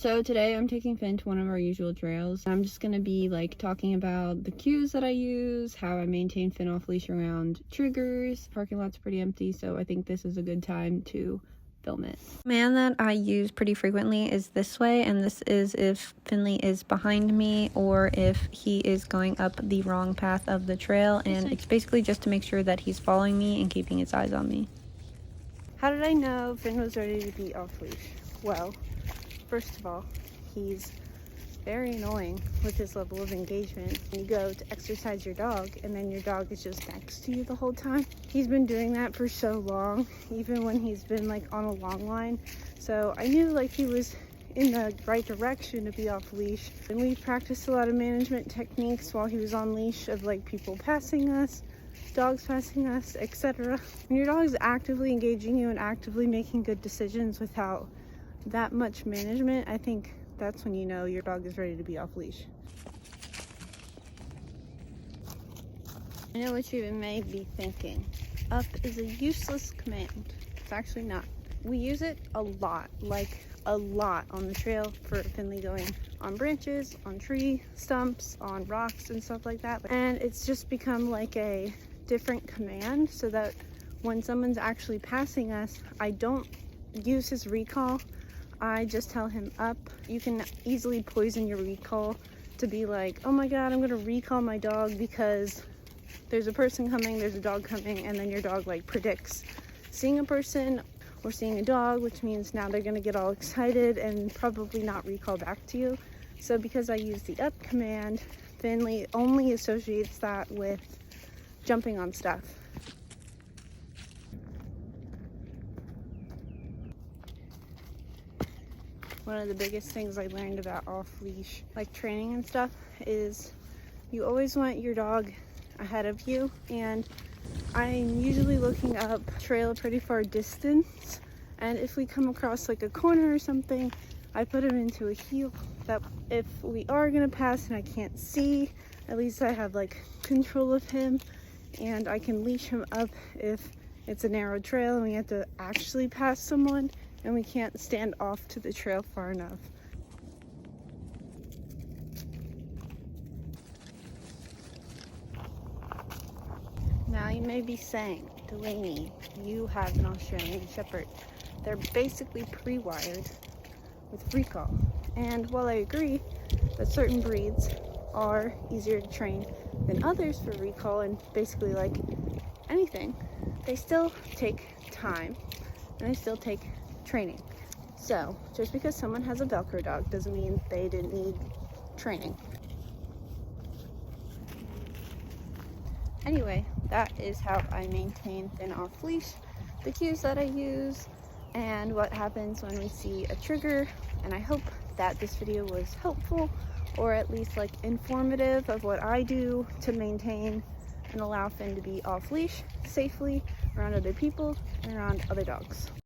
So today I'm taking Finn to one of our usual trails. I'm just gonna be like talking about the cues that I use, how I maintain Finn off leash around triggers. Parking lot's pretty empty, so I think this is a good time to film it. The command that I use pretty frequently is this way, and this is if Finley is behind me or if he is going up the wrong path of the trail, and it's basically just to make sure that he's following me and keeping his eyes on me. How did I know Finn was ready to be off leash? Well, first of all, he's very annoying with his level of engagement. You go to exercise your dog and then your dog is just next to you the whole time. He's been doing that for so long, even when he's been like on a long line. So I knew like he was in the right direction to be off leash. And we practiced a lot of management techniques while he was on leash of like people passing us, dogs passing us, etc. When your dog is actively engaging you and actively making good decisions without that much management, I think that's when you know your dog is ready to be off leash. I know what you may be thinking. Up is a useless command. It's actually not. We use it a lot, like a lot on the trail for Finley going on branches, on tree stumps, on rocks and stuff like that. And it's just become like a different command so that when someone's actually passing us, I don't use his recall. I just tell him up. You can easily poison your recall to be like, oh my god, I'm gonna recall my dog because there's a person coming, there's a dog coming, and then your dog like predicts seeing a person or seeing a dog, which means now they're gonna get all excited and probably not recall back to you. So because I use the up command, Finley only associates that with jumping on stuff. One of the biggest things I learned about off-leash, like training and stuff, is you always want your dog ahead of you. And I'm usually looking up trail pretty far distance. And if we come across like a corner or something, I put him into a heel that if we are gonna pass and I can't see, at least I have like control of him and I can leash him up if it's a narrow trail and we have to actually pass someone and we can't stand off to the trail far enough. Now you may be saying, Delaney, you have an Australian Shepherd. They're basically pre-wired with recall. And while I agree that certain breeds are easier to train than others for recall and basically like anything, they still take time and they still take training. So just because someone has a Velcro dog doesn't mean they didn't need training. Anyway, that is how I maintain Finn off leash, the cues that I use, and what happens when we see a trigger. And I hope that this video was helpful, or at least like informative of what I do to maintain and allow Finn to be off leash safely around other people and around other dogs.